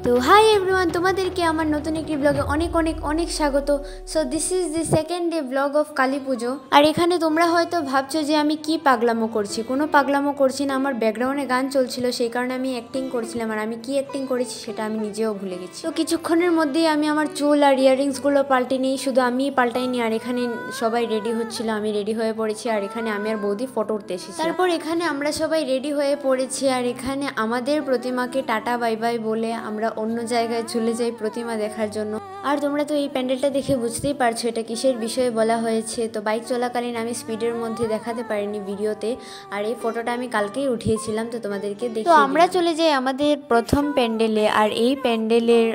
তো hi everyone, তোমাদেরকে আমার নতুন একটি ব্লগে অনেক অনেক অনেক স্বাগত। So this is the second day blog of Kali পুজো। আর এখানে তোমরা হয়তো ভাবছো যে আমি কি পাগলামো করছি। কোনো পাগলামো করছি না, আমার ব্যাকগ্রাউন্ডে গান চলছিল, সেই কারণে আমি অ্যাক্টিং করছিলাম। আর আমি কি অ্যাক্টিং করেছি সেটা আমি নিজেও ভুলে গেছি। তো কিছুক্ষণের মধ্যেই আমি আমার চুল আর ইয়াররিংসগুলো পাল্টে নিই, শুধু আমিই পাল্টাইনি। আর এখানে সবাই রেডি হচ্ছিল, আমি রেডি হয়ে পড়েছি। আর এখানে আমি আর বৌদি ফটো উঠতে এসেছি। তারপর এখানে আমরা সবাই রেডি হয়ে পড়েছি। আর এখানে আমাদের প্রতিমাকে টাটা বাই বাই বলে আমরা অন্য জায়গায় চলে যাই প্রতিমা দেখার জন্য। আর তোমরা তো এই প্যান্ডেলটা দেখে বুঝতেই পারছো এটা কিসের বিষয়ে বলা হয়েছে। তো বাইক চলাকালীন আমি স্পিডের মধ্যে দেখাতে পারিনি ভিডিওতে, আর এই ফটোটা আমি কালকেই উঠিয়েছিলাম, তো তোমাদেরকে দেখি। তো আমরা চলে যাই আমাদের প্রথম প্যান্ডেলে। আর এই প্যান্ডেলের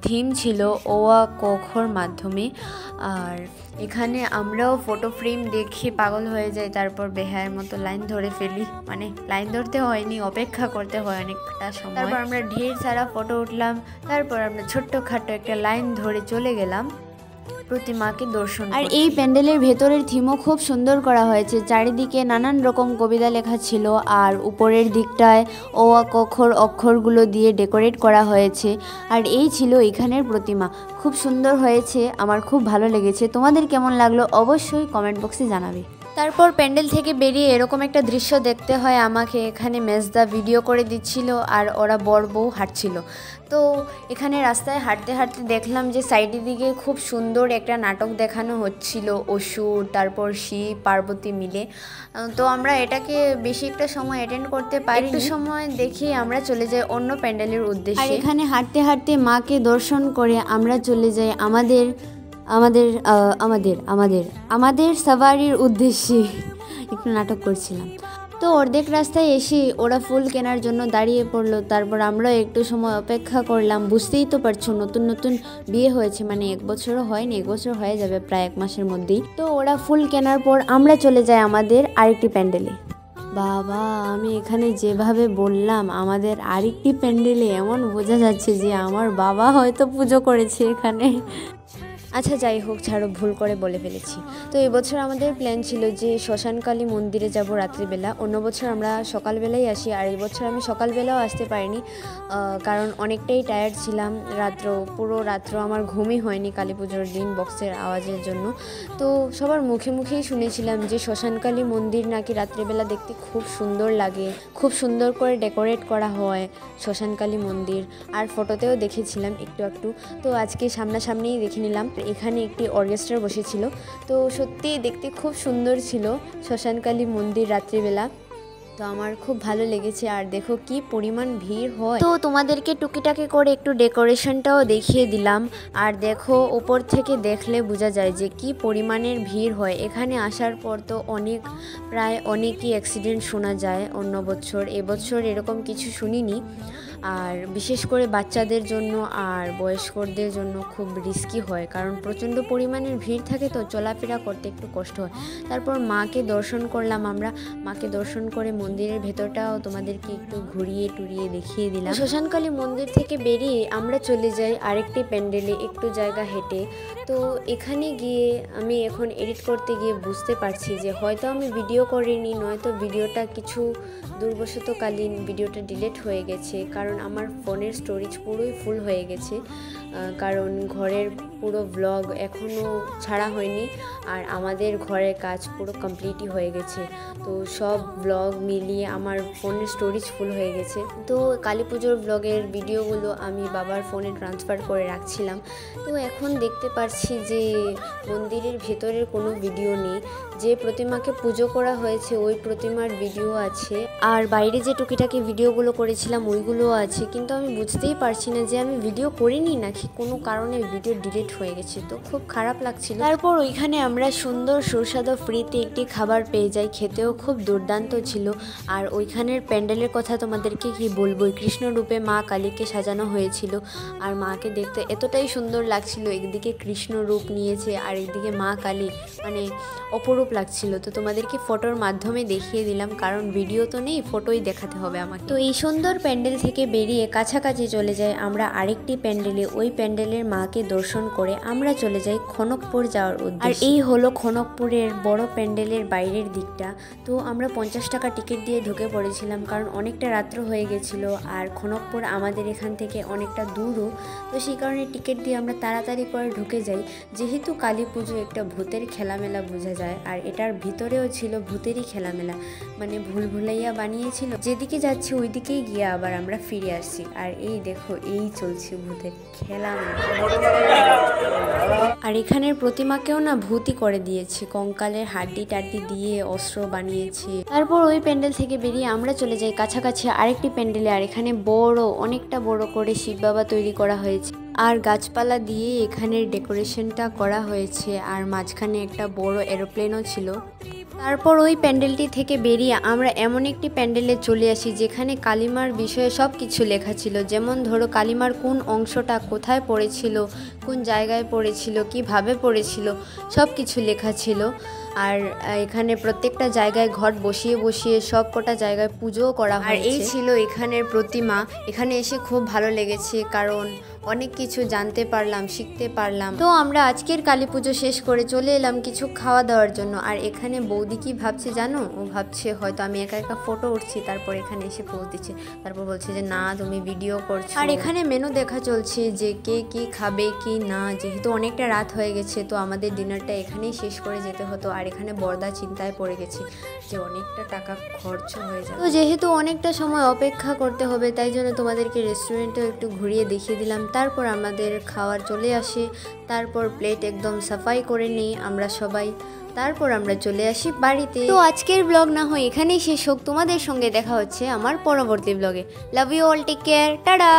থিম ছিল ওয়া কখর মাধ্যমে। আর এখানে আমরাও ফটো ফ্রেম দেখে পাগল হয়ে যাই, তারপর বেহায়ের মতো লাইন ধরে ফেলি। মানে লাইন ধরতে হয়নি, অপেক্ষা করতে হয় অনেকটা সময়। তারপর আমরা ঢের সারা ফটো উঠলাম। তারপর আমরা ছোট্টখাটো একটা লাইন ধরে চলে গেলাম প্রতিমাকে দর্শন। আর এই প্যান্ডেলের ভেতরের থিমও খুব সুন্দর করা হয়েছে। চারিদিকে নানান রকম কবিতা লেখা ছিল, আর উপরের দিকটায় ও কখর অক্ষরগুলো দিয়ে ডেকোরেট করা হয়েছে। আর এই ছিল এখানের প্রতিমা, খুব সুন্দর হয়েছে, আমার খুব ভালো লেগেছে। তোমাদের কেমন লাগলো অবশ্যই কমেন্ট বক্সে জানাবে। তারপর প্যান্ডেল থেকে বেরিয়ে এরকম একটা দৃশ্য দেখতে হয় আমাকে। এখানে মেজদা ভিডিও করে দিচ্ছিল আর ওরা বর বউ হাঁটছিল। তো এখানে রাস্তায় হাঁটতে হাঁটতে দেখলাম যে সাইডের দিকে খুব সুন্দর একটা নাটক দেখানো হচ্ছিল, অসুর তারপর শিব পার্বতী মিলে। তো আমরা এটাকে বেশি একটা সময় অ্যাটেন্ড করতে পারি, একটু সময় দেখি আমরা চলে যাই অন্য প্যান্ডেলের উদ্দেশ্যে। আর এখানে হাঁটতে হাঁটতে মাকে দর্শন করে আমরা চলে যাই আমাদের সাভারির উদ্দেশ্যে। একটু নাটক করছিলাম। তো অর্ধেক রাস্তায় এসে ওরা ফুল কেনার জন্য দাঁড়িয়ে পড়লো। তারপর আমরাও একটু সময় অপেক্ষা করলাম। বুঝতেই তো পারছো নতুন নতুন বিয়ে হয়েছে, মানে 1 বছরও হয়নি, 1 বছর হয়ে যাবে প্রায় 1 মাসের মধ্যেই। তো ওরা ফুল কেনার পর আমরা চলে যাই আমাদের আরেকটি প্যান্ডেলে। বাবা, আমি এখানে যেভাবে বললাম আমাদের আরেকটি প্যান্ডেলে, এমন বোঝা যাচ্ছে যে আমার বাবা হয়তো পুজো করেছে এখানে। আচ্ছা যাই হোক, ছাড়ো, ভুল করে বলে ফেলেছি। তো এবছর আমাদের প্ল্যান ছিল যে শ্মশানকালী মন্দিরে যাব রাত্রিবেলা। অন্য বছর আমরা সকালবেলাই আসি, আর এই বছর আমি সকালবেলাও আসতে পারিনি, কারণ অনেকটাই টায়ার্ড ছিলাম। পুরো রাত্র আমার ঘুমই হয়নি কালী পুজোর দিন বক্সের আওয়াজের জন্য। তো সবার মুখে মুখেই শুনেছিলাম যে শ্মশানকালী মন্দির নাকি রাত্রিবেলা দেখতে খুব সুন্দর লাগে, খুব সুন্দর করে ডেকোরেট করা হয় শ্মশানকালী মন্দির। আর ফটোতেও দেখেছিলাম একটু একটু। তো আজকে সামনাসামনিই দেখে নিলাম। এখানে একটি অর্কেস্ট্রা বসেছিল, তো সত্যি দেখতে খুব সুন্দর ছিল শ্মশানকালী মন্দির রাত্রিবেলা। তো আমার খুব ভালো লেগেছে। আর দেখো কি পরিমাণ ভিড় হয়। তো তোমাদেরকে টুকিটাকি করে একটু ডেকোরেশনটাও দেখিয়ে দিলাম। আর দেখো উপর থেকে দেখলে বোঝা যায় যে কি পরিমাণের ভিড় হয়। এখানে আসার পর তো প্রায় অনেকই অ্যাক্সিডেন্ট শোনা যায় অন্য বছর। এবছর এরকম কিছু শুনিনি। আর বিশেষ করে বাচ্চাদের জন্য আর বয়স্কদের জন্য খুব রিস্কি হয়, কারণ প্রচণ্ড পরিমাণের ভিড় থাকে, তো চলাফেরা করতে একটু কষ্ট হয়। তারপর মাকে দর্শন করলাম আমরা। মাকে দর্শন করে মন্দিরের ভেতরটাও তোমাদেরকে একটু ঘুরিয়ে টুরিয়ে দেখিয়ে দিলাম। শ্মশানকালী মন্দির থেকে বেরিয়ে আমরা চলে যাই আরেকটি প্যান্ডেলে একটু জায়গা হেঁটে। তো এখানে গিয়ে আমি এখন এডিট করতে গিয়ে বুঝতে পারছি যে হয়তো আমি ভিডিও করিনি, নয়তো ভিডিওটা কিছু দুর্বশতকালীন ভিডিওটা ডিলিট হয়ে গেছে, কারণ আমার ফোনের স্টোরেজ পুরোই ফুল হয়ে গেছে। কারণ ঘরের পুরো ব্লগ এখনও ছাড়া হয়নি, আর আমাদের ঘরের কাজ পুরো কমপ্লিটই হয়ে গেছে। তো সব ব্লগ মিলিয়ে আমার ফোনের স্টোরেজ ফুল হয়ে গেছে। তো কালী পুজোর ব্লগের ভিডিওগুলো আমি বাবার ফোনে ট্রান্সফার করে রাখছিলাম। তো এখন দেখতে পাচ্ছি যে মন্দিরের ভেতরের কোনো ভিডিও নেই। যে প্রতিমাকে পুজো করা হয়েছে ওই প্রতিমার ভিডিও আছে, আর বাইরে যে টুকিটাকি ভিডিওগুলো করেছিলাম ওইগুলো আছে, কিন্তু আমি বুঝতেই পারছি না যে আমি ভিডিও করিনি নাকি কোনো কারণে ভিডিও ডিলিট হয়ে গেছে। তো খুব খারাপ লাগছিল। তারপর ওইখানে আমরা সুন্দর সুস্বাদু ফ্রিতে একটি খাবার পেয়ে যাই, খেতেও খুব দুর্দান্ত ছিল। আর ওইখানের প্যান্ডেলের কথা তোমাদেরকে কি বলবো, কৃষ্ণ রূপে মা কালীকে সাজানো হয়েছিল। আর মাকে দেখতে এতটাই সুন্দর লাগছিল, একদিকে কৃষ্ণ রূপ নিয়েছে আর একদিকে মা কালী, মানে অপরূপ অপরূপ লাগছিল। তো তোমাদেরকে ফটোর মাধ্যমে দেখিয়ে দিলাম, কারণ ভিডিও তো নেই, ফটোই দেখাতে হবে আমাকে। তো এই সুন্দর প্যান্ডেল থেকে বেরিয়ে কাছাকাছি চলে যাই আমরা আরেকটি প্যান্ডেলে। ওই প্যান্ডেলের মাকে দর্শন করে আমরা চলে যাই খনকপুর যাওয়ার উদ্দেশ্যে। আর এই হলো খনকপুরের বড় প্যান্ডেলের বাইরের দিকটা। তো আমরা 50 টাকা টিকিট দিয়ে ঢুকে পড়েছিলাম, কারণ অনেকটা রাত্র হয়ে গেছিলো আর খনকপুর আমাদের এখান থেকে অনেকটা দূরও। তো সেই কারণে টিকিট দিয়ে আমরা তাড়াতাড়ি করে ঢুকে যাই। যেহেতু কালী পুজো একটা ভূতের খেলামেলা বোঝা যায়, আর এটার ভিতরেও ছিল ভূতেরই খেলামেলা, মানে ভুল ভুলাইয়া বানিয়েছিল। যেদিকে যাচ্ছি ওই দিকেই গিয়ে আবার আমরা ফিরে আসছি। আর এই দেখো, এই চলছে ভূতের খেলামেলা। আর এখানের প্রতিমাকেও না ভূতই করে দিয়েছে, কঙ্কালের হাড্ডি টাড্ডি দিয়ে অস্ত্র বানিয়েছে। তারপর ওই প্যান্ডেল থেকে বেরিয়ে আমরা চলে যাই কাছাকাছি আরেকটি প্যান্ডেলে। আর এখানে অনেকটা বড় করে শিব বাবা তৈরি করা হয়েছে, আর গাছপালা দিয়ে এখানের ডেকোরেশনটা করা হয়েছে। আর মাঝখানে একটা বড় এরোপ্লেনও ছিল। তারপর ওই প্যান্ডেলটি থেকে বেরিয়ে আমরা এমন একটি প্যান্ডেলে চলে আসি যেখানে কালিমার বিষয়ে সব কিছু লেখা ছিল। যেমন ধরো কালিমার কোন অংশটা কোথায় পড়েছিল, কোন জায়গায় পড়েছিল, কিভাবে পড়েছিল, সব কিছু লেখা ছিল। আর এখানে প্রত্যেকটা জায়গায় ঘট বসিয়ে বসিয়ে সব কটা জায়গায় পুজোও করা হয়। আর এই ছিল এখানের প্রতিমা। এখানে এসে খুব ভালো লেগেছে, কারণ অনেক কিছু জানতে পারলাম, শিখতে পারলাম। তো আমরা আজকের কালী পুজো শেষ করে চলে এলাম কিছু খাওয়া দাওয়ার জন্য। আর এখানে বৌদি কি ভাবছে জানো? ও ভাবছে হয়তো আমি একা একা ফটো উঠছি, তারপর এখানে এসে পোজ দিচ্ছে, তারপর বলছে যে না তুমি ভিডিও করছো। আর এখানে মেনু দেখা চলছে যে কে কি খাবে কি না। যেহেতু অনেকটা রাত হয়ে গেছে, তো আমাদের ডিনারটা এখানেই শেষ করে যেতে হতো। আর এখানে বর্দা চিন্তায় পড়ে গেছে যে অনেকটা টাকা খরচ হয়ে যাবে। তো যেহেতু অনেকটা সময় অপেক্ষা করতে হবে, তাই জন্য তোমাদেরকে রেস্টুরেন্টেও একটু ঘুরিয়ে দেখিয়ে দিলাম। তারপর আমাদের খাওয়ার চলে আসে, তারপর প্লেট একদম সাফাই করে নিই আমরা সবাই। তারপর আমরা চলে আসি বাড়িতে। তো আজকের ব্লগ না হয় এখানেই শেষ হোক, তোমাদের সঙ্গে দেখা হচ্ছে আমার পরবর্তী ব্লগে। Love you all, take care, tata.